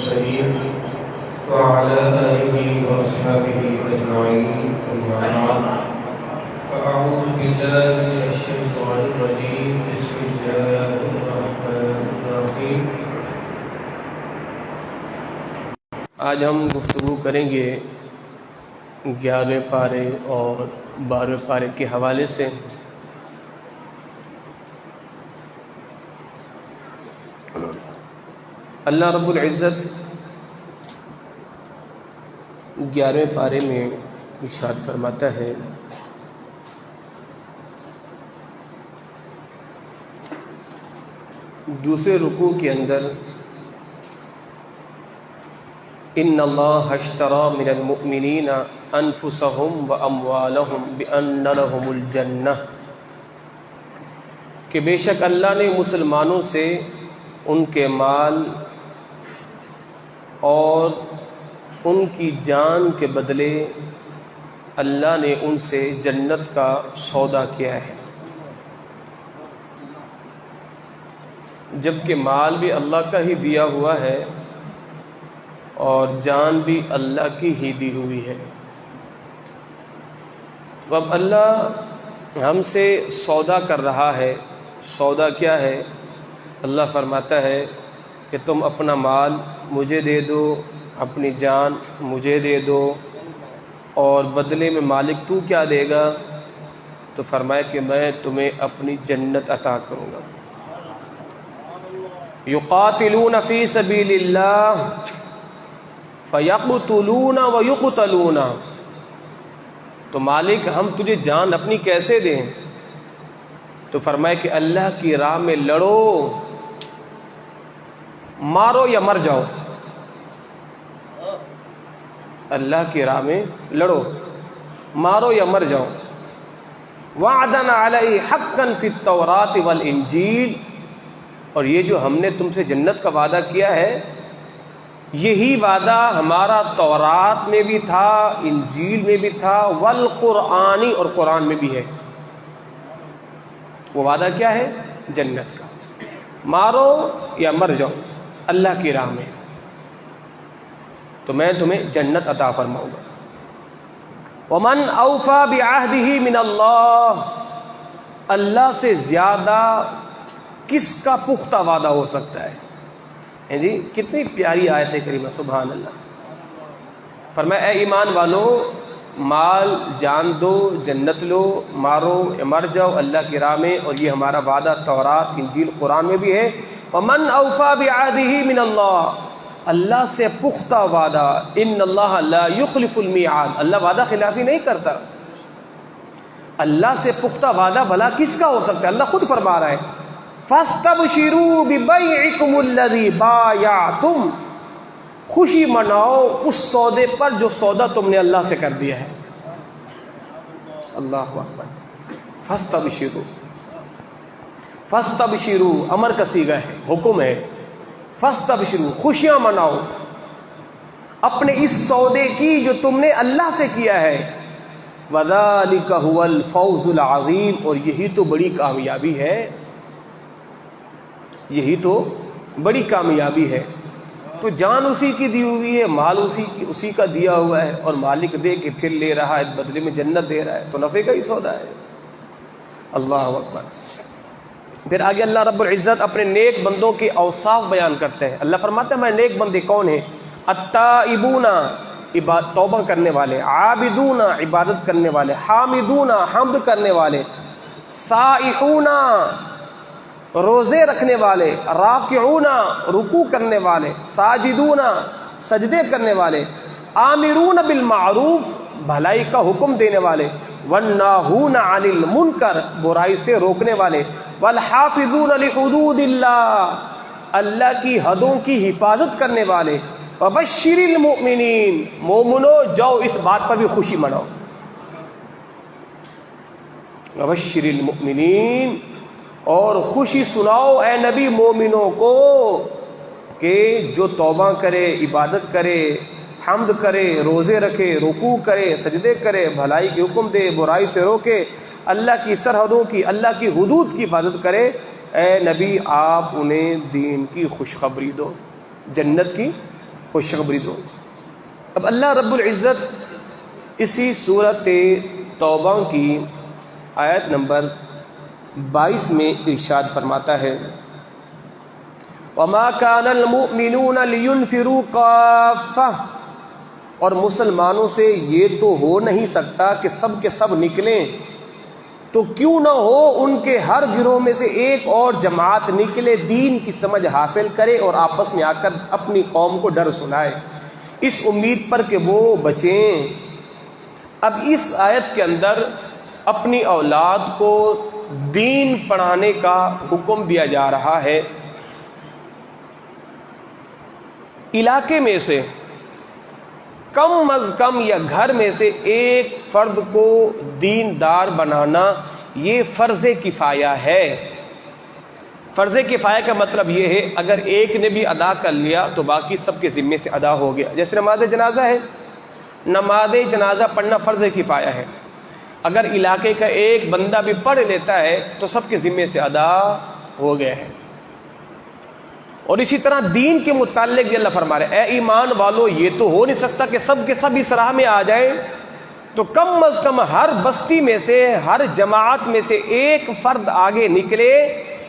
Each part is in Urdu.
المرسلين وعلى آله وأصحابه أجمعين أما بعد فأعوذ بالله من الشيطان الرجيم بسم الله الرحمن الرحيم آج ہم گفتگو کریں گے 11ویں پارے اور 12ویں پارے کے حوالے سے۔ اللہ رب العزت 11ویں پارے میں ارشاد فرماتا ہے دوسرے رکوع کے اندر ان اللہ اشتری من المؤمنین انفسهم واموالهم بان لهم الجنہ، کہ بے شک اللہ نے مسلمانوں سے ان کے مال اور ان کی جان کے بدلے اللہ نے ان سے جنت کا سودا کیا ہے، جبکہ مال بھی اللہ کا ہی دیا ہوا ہے اور جان بھی اللہ کی ہی دی ہوئی ہے۔ تو اب اللہ ہم سے سودا کر رہا ہے۔ سودا کیا ہے؟ اللہ فرماتا ہے کہ تم اپنا مال مجھے دے دو، اپنی جان مجھے دے دو، اور بدلے میں مالک تو کیا دے گا؟ تو فرمایا کہ میں تمہیں اپنی جنت عطا کروں گا۔ یقاتلون فی سبیل اللہ فَيَقْتُلُونَ وَيُقْتَلُونَ، تو مالک ہم تجھے جان اپنی کیسے دیں؟ تو فرمائے کہ اللہ کی راہ میں لڑو، مارو یا مر جاؤ۔ اللہ کی راہ میں لڑو، مارو یا مر جاؤ۔ وَعْدًا عَلَيْهِ حَقًّا فِي التَّوْرَاةِ وَالْإِنْجِيلِ، اور یہ جو ہم نے تم سے جنت کا وعدہ کیا ہے، یہی وعدہ ہمارا تورات میں بھی تھا، انجیل میں بھی تھا، والقرآنی، اور قرآن میں بھی ہے۔ وہ وعدہ کیا ہے؟ جنت کا۔ مارو یا مر جاؤ اللہ کی راہ میں، تو میں تمہیں جنت عطا فرماؤں گا۔ وَمَنْ أَوْفَى بِعَهْدِهِ مِنَ اللَّهِ، اللہ سے زیادہ کس کا پختہ وعدہ ہو سکتا ہے؟ جی کتنی پیاری آیت ہے کریمہ، سبحان اللہ۔ فرمایا اے ایمان والو، مال جان دو، جنت لو، مارو مر جاؤ اللہ کی راہ میں، اور یہ ہمارا وعدہ تورات انجیل قرآن میں بھی ہے۔ وَمَنْ أَوْفَى بِعَهْدِهِ مِنَ اللَّهِ، اللہ سے پختہ وعدہ، ان اللہ لا يخلف المیعاد، اللہ وعدہ خلافی نہیں کرتا۔ اللہ سے پختہ وعدہ بھلا کس کا ہو سکتا ہے؟ اللہ خود فرما رہا ہے فَاسْتَبْشِرُوا بِبَيْعِكُمُ الَّذِي بَايَعْتُمْ، خوشی مناؤ اس سودے پر جو سودا تم نے اللہ سے کر دیا ہے۔ اللہ اکبر۔ فَاسْتَبْشِرُوا امر کا صیغہ ہے، حکم ہے۔ فَاسْتَبْشِرُوا، خوشیاں مناؤ اپنے اس سودے کی جو تم نے اللہ سے کیا ہے۔ وَذَلِكَ هُوَ الْفَوْزُ الْعَظِيمُ، اور یہی تو بڑی کامیابی ہے، یہی تو بڑی کامیابی ہے۔ تو جان اسی کی دی ہوئی ہے، مال اسی کا دیا ہوا ہے، اور مالک دے کے پھر لے رہا ہے، بدلے میں جنت دے رہا ہے، تو نفع کا ہی سودا ہے۔ اللہ اکبر۔ پھر آگے اللہ رب العزت اپنے نیک بندوں کے اوصاف بیان کرتے ہیں۔ اللہ فرماتا ہے ہمارے نیک بندے کون ہیں؟ التائبون، توبہ کرنے والے، عابدون، عبادت کرنے والے، حامدون، حمد کرنے والے، سائحون، روزے رکھنے والے، راکعون، رکوع کرنے والے، ساجدون، سجدے کرنے والے، آمرون بالمعروف، بھلائی کا حکم دینے والے، والناہون عن المنکر، برائی سے روکنے والے، والحافظون لحدود اللہ، اللہ کی حدوں کی حفاظت کرنے والے، وبشر المؤمنین، مومنو جاؤ اس بات پر بھی خوشی مناؤ، وبشر المؤمنین، اور خوشی سناؤ اے نبی مومنوں کو کہ جو توبہ کرے، عبادت کرے، حمد کرے، روزے رکھے، رکوع کرے، سجدے کرے، بھلائی کے حکم دے، برائی سے روکے، اللہ کی سرحدوں کی، اللہ کی حدود کی حفاظت کرے، اے نبی آپ انہیں دین کی خوشخبری دو، جنت کی خوشخبری دو۔ اب اللہ رب العزت اسی صورت توبہ کی آیت نمبر 22 میں ارشاد فرماتا ہے وَمَا كَانَ الْمُؤْمِنُونَ لِيُنْفِرُوا كَافَّةً، اور مسلمانوں سے یہ تو ہو نہیں سکتا کہ سب کے سب نکلیں، تو کیوں نہ ہو ان کے ہر گروہ میں سے ایک اور جماعت نکلے، دین کی سمجھ حاصل کرے اور آپس میں آ کر اپنی قوم کو ڈر سنائے، اس امید پر کہ وہ بچیں۔ اب اس آیت کے اندر اپنی اولاد کو دین پڑھانے کا حکم دیا جا رہا ہے۔ علاقے میں سے کم از کم یا گھر میں سے ایک فرد کو دیندار بنانا یہ فرض کفایہ ہے۔ فرض کفایہ کا مطلب یہ ہے اگر ایک نے بھی ادا کر لیا تو باقی سب کے ذمے سے ادا ہو گیا۔ جیسے نماز جنازہ ہے، نماز جنازہ پڑھنا فرض کفایہ ہے، اگر علاقے کا ایک بندہ بھی پڑھ لیتا ہے تو سب کے ذمے سے ادا ہو گیا ہے۔ اور اسی طرح دین کے متعلق بھی اللہ فرما رہے اے ایمان والو، یہ تو ہو نہیں سکتا کہ سب کے سب اس راہ میں آ جائیں، تو کم از کم ہر بستی میں سے، ہر جماعت میں سے ایک فرد آگے نکلے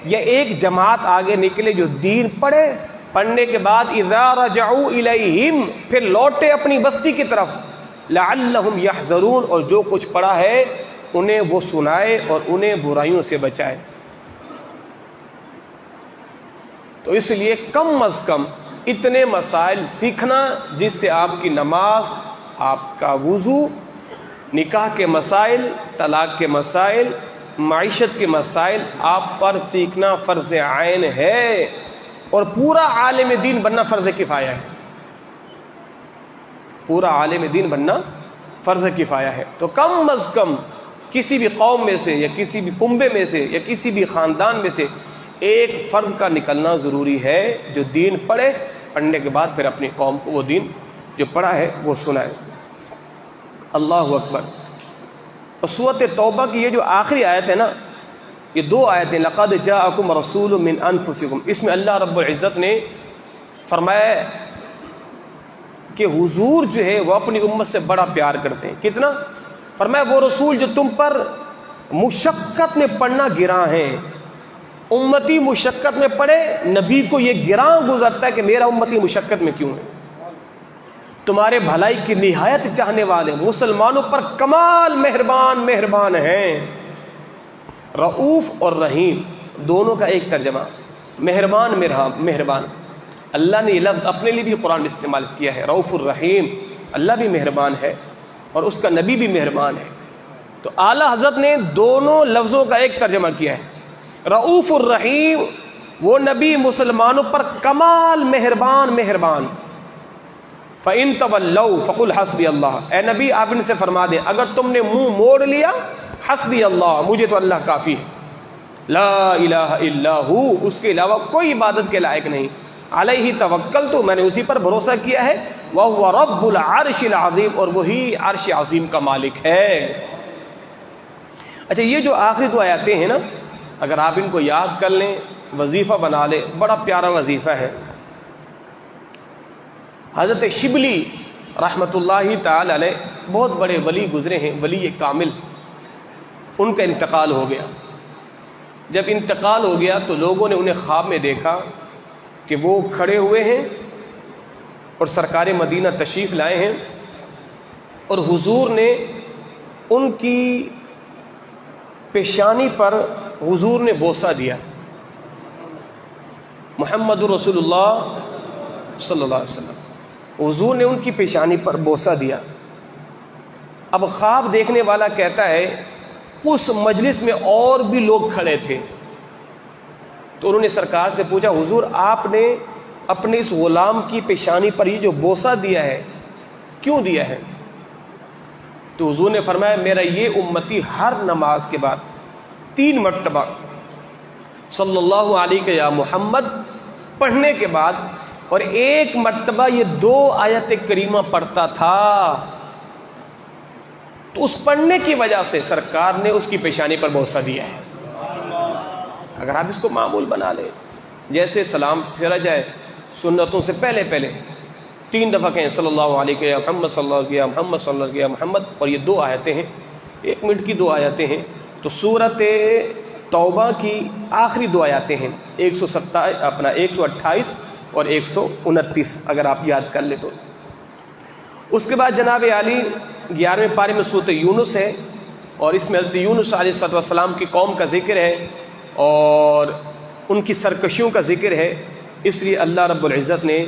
یا ایک جماعت آگے نکلے جو دین پڑھے، پڑھنے کے بعد اذا رجعوا الیہم، پھر لوٹے اپنی بستی کی طرف، لعلہم یحذرون، اور جو کچھ پڑھا ہے انہیں وہ سنائے اور انہیں برائیوں سے بچائے۔ تو اس لیے کم از کم اتنے مسائل سیکھنا جس سے آپ کی نماز، آپ کا وضو، نکاح کے مسائل، طلاق کے مسائل، معیشت کے مسائل آپ پر سیکھنا فرض عین ہے، اور پورا عالم دین بننا فرض کفایہ ہے۔ پورا عالم دین بننا فرض کفایہ ہے۔ تو کم از کم کسی بھی قوم میں سے یا کسی بھی کنبے میں سے یا کسی بھی خاندان میں سے ایک فرد کا نکلنا ضروری ہے جو دین پڑھے، پڑھنے کے بعد پھر اپنی قوم کو وہ دین جو پڑھا ہے وہ سنائے۔ اللہ اکبر۔ اور سورۃ توبہ کی یہ جو آخری آیت ہے نا، یہ دو آیتیں لقد جاءکم رسول من انفسکم، اس میں اللہ رب العزت نے فرمایا کہ حضور جو ہے وہ اپنی امت سے بڑا پیار کرتے ہیں۔ کتنا؟ فرمایا وہ رسول جو تم پر مشقت میں پڑنا گراں ہیں، امتی مشقت میں پڑے، نبی کو یہ گراں گزرتا ہے کہ میرا امتی مشقت میں کیوں ہے۔ تمہارے بھلائی کی نہایت چاہنے والے، مسلمانوں پر کمال مہربان ہیں۔ رؤوف اور رحیم دونوں کا ایک ترجمہ، مہربان۔ اللہ نے یہ لفظ اپنے لیے بھی قرآن میں استعمال کیا ہے، رؤوف الرحیم، اللہ بھی مہربان ہے اور اس کا نبی بھی مہربان ہے۔ تو اعلیٰ حضرت نے دونوں لفظوں کا ایک ترجمہ کیا ہے۔ رؤوف الرحیم وہ نبی مسلمانوں پر کمال مہربان۔ فَإِن تَوَلَّوْا فَقُلْ حَسْبِيَ اللَّهُ، اے نبی آپ ان سے فرما دیں اگر تم نے منہ موڑ لیا، حسبی اللہ، مجھے تو اللہ کافی ہے، لا الہ الا ہو، اس کے علاوہ کوئی عبادت کے لائق نہیں، علیہ توکلت، میں نے اسی پر بھروسہ کیا ہے، وَهُوَ رَبُّ الْعَرْشِ الْعَظِيمِ، اور وہی عرش عظیم کا مالک ہے۔ اچھا، یہ جو آخری دو آیاتیں ہیں نا، اگر آپ ان کو یاد کر لیں، وظیفہ بنا لیں، بڑا پیارا وظیفہ ہے۔ حضرت شبلی رحمۃ اللہ تعالی علیہ بہت بڑے ولی گزرے ہیں، ولی کامل، ان کا انتقال ہو گیا۔ جب انتقال ہو گیا تو لوگوں نے انہیں خواب میں دیکھا کہ وہ کھڑے ہوئے ہیں اور سرکار مدینہ تشریف لائے ہیں، اور حضور نے ان کی پیشانی پر حضور نے بوسہ دیا، محمد رسول اللہ صلی اللہ علیہ وسلم، حضور نے ان کی پیشانی پر بوسہ دیا۔ اب خواب دیکھنے والا کہتا ہے اس مجلس میں اور بھی لوگ کھڑے تھے، تو انہوں نے سرکار سے پوچھا حضور آپ نے اپنے اس غلام کی پیشانی پر یہ جو بوسہ دیا ہے کیوں دیا ہے؟ تو حضور نے فرمایا میرا یہ امتی ہر نماز کے بعد 3 مرتبہ صلی اللہ علیہ یا محمد پڑھنے کے بعد اور 1 مرتبہ یہ 2 آیت کریمہ پڑھتا تھا، تو اس پڑھنے کی وجہ سے سرکار نے اس کی پیشانی پر بوسہ دیا ہے۔ اگر آپ اس کو معمول بنا لیں، جیسے سلام پھیرا جائے سنتوں سے پہلے 3 دفعہ کہیں صلی اللہ علیہ محمد صلی اللہ علیہ محمد صلی اللہ علیہ محمد، اور یہ 2 آیتیں ہیں، 1 منٹ کی 2 آیتیں ہیں۔ تو سورۃ توبہ کی آخری 2 آیتیں ہیں، 128 اور 129، اگر آپ یاد کر لیں تو۔ اس کے بعد جناب عالی 11ویں پارے میں سورۃ یونس ہے، اور اس میں حضرت یونس علیہ السلام کی قوم کا ذکر ہے اور ان کی سرکشیوں کا ذکر ہے۔ اس لیے اللہ رب العزت نے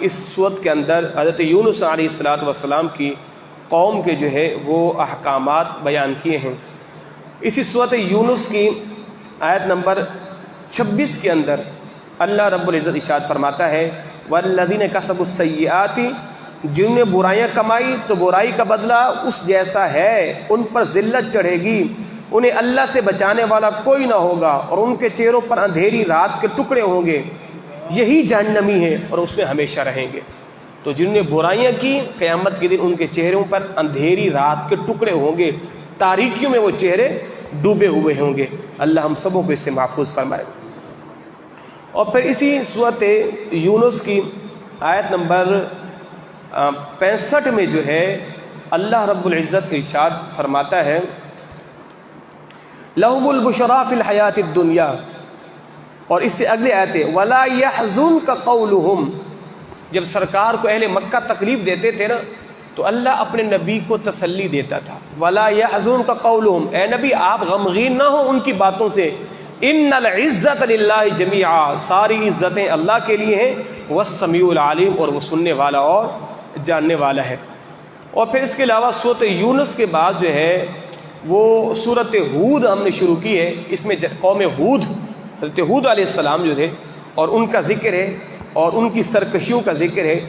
اس سورت کے اندر حضرت یونس علیہ السلام کی قوم کے جو ہے وہ احکامات بیان کیے ہیں۔ اسی سورت یونس کی آیت نمبر 26 کے اندر اللہ رب العزت ارشاد فرماتا ہے والذین کسبوا السیئات، جنہوں نے برائیاں کمائی تو برائی کا بدلہ اس جیسا ہے، ان پر ذلت چڑھے گی، انہیں اللہ سے بچانے والا کوئی نہ ہوگا، اور ان کے چہروں پر اندھیری رات کے ٹکڑے ہوں گے، یہی جہنمی ہے اور اس میں ہمیشہ رہیں گے۔ تو جنہوں نے برائیاں کی، قیامت کے دن ان کے چہروں پر اندھیری رات کے ٹکڑے ہوں گے، تاریکیوں میں وہ چہرے ڈوبے ہوئے ہوں گے۔ اللہ ہم سبوں کو اس سے محفوظ فرمائے۔ اور پھر اسی سورۃ یونس کی آیت نمبر 65 میں جو ہے اللہ رب العزت ارشاد فرماتا ہے لَهُمُ الْبُشْرَىٰ فِي الْحَيَاةِ الدُّنْيَا، اور اس سے اگلی آیت ہے وَلَا يَحْزُنْكَ قَوْلُهُمْ۔ جب سرکار کو اہل مکہ تکلیف دیتے تھے نا تو اللہ اپنے نبی کو تسلی دیتا تھا، وَلَا يَحْزُنْكَ قَوْلُهُمْ، اے نبی آپ غمگین نہ ہو ان کی باتوں سے، ان العزت للہ جمیعا، ساری عزتیں اللہ کے لیے ہیں، والسمیع العلیم، اور وہ سننے والا اور جاننے والا ہے۔ اور پھر اس کے علاوہ سورۃ یونس کے بعد جو ہے وہ سورۃ ہود ہم نے شروع کی ہے، اس میں قوم ہود، حضرت ہود علیہ السلام جو تھے اور ان کا ذکر ہے اور ان کی سرکشیوں کا ذکر ہے،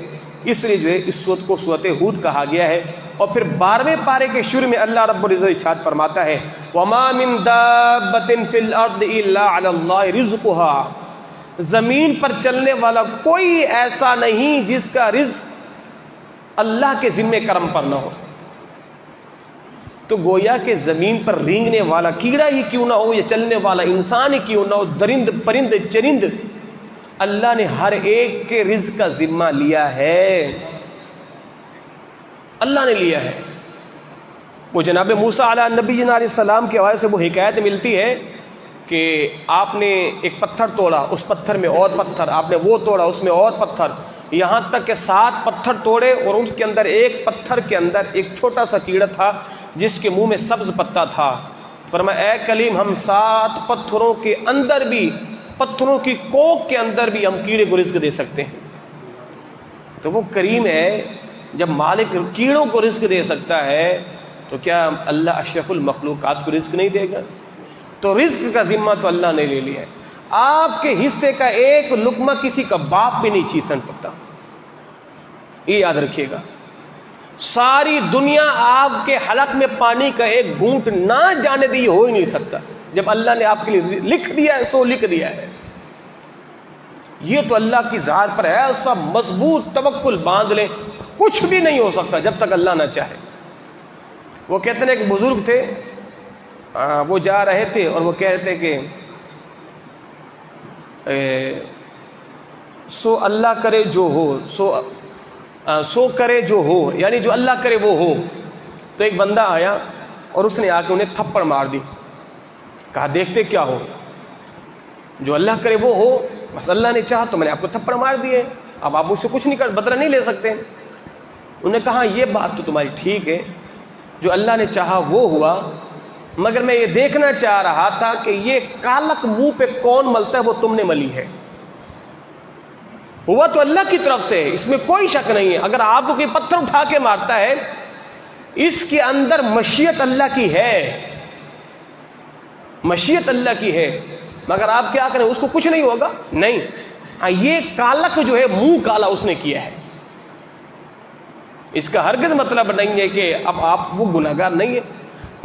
اس لیے جو ہے اس سورت کو سورۃ ہود کہا گیا ہے۔ اور پھر 12ویں پارے کے شروع میں اللہ رب العزت ارشاد فرماتا ہے وَمَا مِن دَابَّةٍ فِي الْأَرْضِ إِلَّا عَلَى اللَّهِ رِزْقُهَا، زمین پر چلنے والا کوئی ایسا نہیں جس کا رزق اللہ کے ذمہ کرم پر نہ ہو۔ تو گویا کہ زمین پر رینگنے والا کیڑا ہی کیوں نہ ہو یا چلنے والا انسان ہی کیوں نہ ہو، درند پرند چرند، اللہ نے ہر ایک کے رزق کا ذمہ لیا ہے، اللہ نے لیا ہے۔ وہ جناب موسیٰ علیہ نبی علیہ السلام کے حوالے سے وہ حکایت ملتی ہے کہ آپ نے ایک پتھر توڑا، اس پتھر میں اور پتھر، آپ نے وہ توڑا، اس میں اور پتھر، یہاں تک کہ 7 پتھر توڑے اور ان کے اندر ایک پتھر کے اندر ایک چھوٹا سا کیڑا تھا جس کے منہ میں سبز پتا تھا۔ فرمایا اے کلیم ہم 7 پتھروں کے اندر بھی، پتھروں کی کوک کے اندر بھی ہم کیڑے کو رزق دے سکتے ہیں۔ تو وہ کریم ہے، جب مالک کیڑوں کو رزق دے سکتا ہے تو کیا اللہ اشرف المخلوقات کو رزق نہیں دے گا؟ تو رزق کا ذمہ تو اللہ نے لے لیا ہے۔ آپ کے حصے کا ایک لقمہ کسی کا باپ بھی نہیں چھین سکتا، یہ یاد رکھیے گا۔ ساری دنیا آپ کے حلق میں پانی کا ایک گھونٹ نہ جانے دی ہو ہی نہیں سکتا، جب اللہ نے آپ کے لیے لکھ دیا ہے سو لکھ دیا ہے۔ یہ تو اللہ کی ذات پر ایسا مضبوط توکل باندھ لیں، کچھ بھی نہیں ہو سکتا جب تک اللہ نہ چاہے۔ وہ کہتے ہیں ایک بزرگ تھے، وہ جا رہے تھے اور وہ کہہ رہے تھے کہ سو اللہ کرے جو ہو، سو کرے جو ہو، یعنی جو اللہ کرے وہ ہو۔ تو ایک بندہ آیا اور اس نے آ کے انہیں تھپڑ مار دی، کہا دیکھتے کیا ہو، جو اللہ کرے وہ ہو، بس اللہ نے چاہا تو میں نے آپ کو تھپڑ مار دیے، اب آپ مجھ سے کچھ نہیں کر بدلہ نہیں لے سکتے۔ انہوں نے کہا یہ بات تو تمہاری ٹھیک ہے، جو اللہ نے چاہا وہ ہوا، مگر میں یہ دیکھنا چاہ رہا تھا کہ یہ کالک منہ پہ کون ملتا ہے، وہ تم نے ملی ہے۔ ہوا تو اللہ کی طرف سے، اس میں کوئی شک نہیں ہے۔ اگر آپ کو کوئی پتھر اٹھا کے مارتا ہے، اس کے اندر مشیت اللہ کی ہے، مشیت اللہ کی ہے، مگر آپ کیا کریں، اس کو کچھ نہیں ہوگا نہیں۔ ہاں یہ کالک جو ہے منہ کالا اس نے کیا ہے، اس کا ہرگز مطلب نہیں ہے کہ اب آپ وہ گناہگار نہیں ہے۔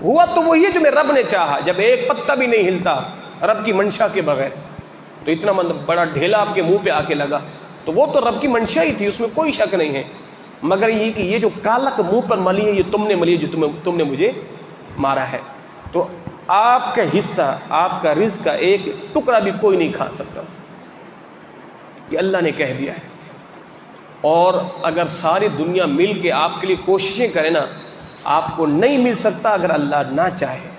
ہوا تو وہی ہے جو میں رب نے چاہا، جب ایک پتا بھی نہیں ہلتا رب کی منشا کے بغیر، تو اتنا بڑا ڈھیلا آپ کے منہ پہ آ کے لگا، تو وہ تو رب کی منشا ہی تھی، اس میں کوئی شک نہیں ہے۔ مگر یہ کہ یہ جو کالک منہ پر ملی ہے، یہ تم نے ملی ہے، جو تم نے مجھے مارا ہے۔ تو آپ کا حصہ، آپ کا رزق کا ایک ٹکڑا بھی کوئی نہیں کھا سکتا، یہ اللہ نے کہہ دیا ہے۔ اور اگر ساری دنیا مل کے آپ کے لیے کوششیں کرے نا، آپ کو نہیں مل سکتا اگر اللہ نہ چاہے۔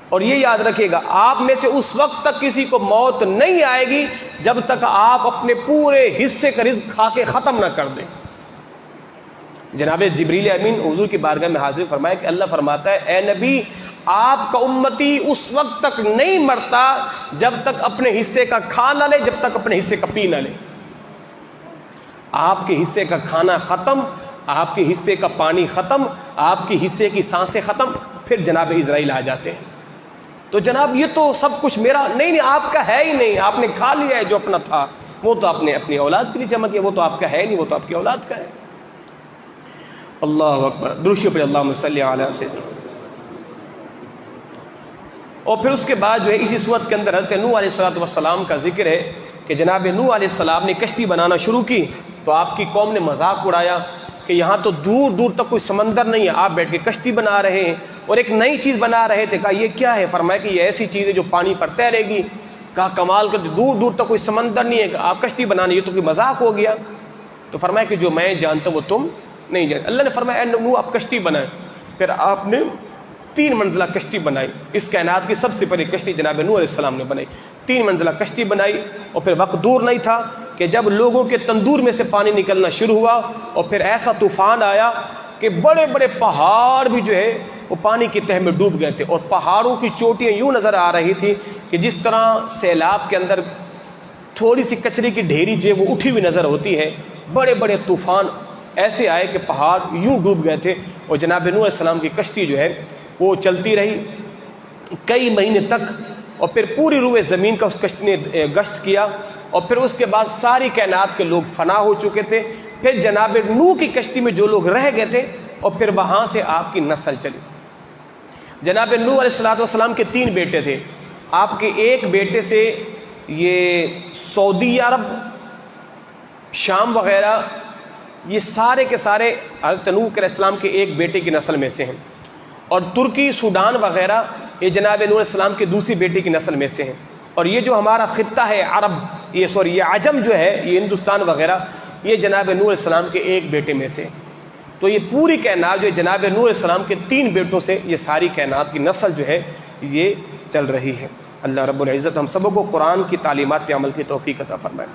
اور یہ یاد رکھیے گا، آپ میں سے اس وقت تک کسی کو موت نہیں آئے گی جب تک آپ اپنے پورے حصے کا رزق کھا کے ختم نہ کر دیں۔ جناب جبریل امین حضور کی بارگاہ میں حاضر فرمایا کہ اللہ فرماتا ہے، اے نبی، آپ کا امتی اس وقت تک نہیں مرتا جب تک اپنے حصے کا کھا نہ لے، جب تک اپنے حصے کا پی نہ لے۔ آپ کے حصے کا کھانا ختم، آپ کے حصے کا پانی ختم، آپ کے حصے کی سانسیں ختم، پھر جناب اسرائیل آ جاتے ہیں۔ تو جناب یہ تو سب کچھ میرا نہیں، آپ کا ہے ہی نہیں، آپ نے کھا لیا ہے جو اپنا تھا، وہ تو آپ نے اپنی اولاد کے لیے جمع کیا، وہ تو آپ کا ہے نہیں، وہ تو آپ کی اولاد کا ہے۔ اللہ اکبر، درود پر اللہم صلی علی سیدنا۔ اور پھر اس کے بعد جو ہے اسی صورت کے اندر حضرت نوح علیہ السلام کا ذکر ہے کہ جناب نوح علیہ السلام نے کشتی بنانا شروع کی تو آپ کی قوم نے مذاق اڑایا کہ یہاں تو دور دور تک کوئی سمندر نہیں ہے، آپ بیٹھ کے کشتی بنا رہے ہیں، اور ایک نئی چیز بنا رہے تھے۔ کہا یہ کیا ہے؟ فرمایا کہ یہ ایسی چیز ہے جو پانی پر تیرے گی۔ کہا کمال کر، دور دور تک کوئی سمندر نہیں ہے، آپ کشتی بنانے، یہ تو کوئی مذاق ہو گیا۔ تو فرمایا کہ جو میں جانتا ہوں وہ تم نہیں جانتے۔ اللہ نے فرمایا اے نوح آپ کشتی بنائیں۔ پھر آپ نے 3 منزلہ کشتی بنائی، اس کائنات کی سب سے بڑی کشتی جناب نوح علیہ السلام نے بنائی، 3 منزلہ کشتی بنائی۔ اور پھر وقت دور نہیں تھا کہ جب لوگوں کے تندور میں سے پانی نکلنا شروع ہوا، اور پھر ایسا طوفان آیا کہ بڑے بڑے پہاڑ بھی جو ہے وہ پانی کی تہ میں ڈوب گئے تھے، اور پہاڑوں کی چوٹیاں یوں نظر آ رہی تھی کہ جس طرح سیلاب کے اندر تھوڑی سی کچرے کی ڈھیری جو ہے وہ اٹھی ہوئی نظر ہوتی ہے۔ بڑے بڑے طوفان ایسے آئے کہ پہاڑ یوں ڈوب گئے تھے، اور جناب نوح علیہ السلام کی کشتی جو ہے وہ چلتی رہی کئی مہینے تک، اور پھر پوری روئے زمین کا اس کشتی نے گشت کیا، اور پھر اس کے بعد ساری کائنات کے لوگ فنا ہو چکے تھے۔ پھر جناب نوح کی کشتی میں جو لوگ رہ گئے تھے، اور پھر وہاں سے آپ کی نسل چلی۔ جناب نوح علیہ السلام کے 3 بیٹے تھے۔ آپ کے ایک بیٹے سے یہ سعودی عرب، شام وغیرہ، یہ سارے کے سارے حضرت نوح علیہ السلام کے ایک بیٹے کی نسل میں سے ہیں، اور ترکی، سوڈان وغیرہ یہ جناب نوح علیہ السلام کے دوسری بیٹے کی نسل میں سے ہیں۔ اور یہ جو ہمارا خطہ ہے عرب، یہ عجم جو ہے، یہ ہندوستان وغیرہ، یہ جناب نوح علیہ السلام کے ایک بیٹے میں سے۔ تو یہ پوری کائنات جو جناب نوح علیہ السلام کے 3 بیٹوں سے یہ ساری کائنات کی نسل جو ہے یہ چل رہی ہے۔ اللہ رب العزت ہم سب کو قرآن کی تعلیمات پہ عمل کی توفیق عطا فرمائے۔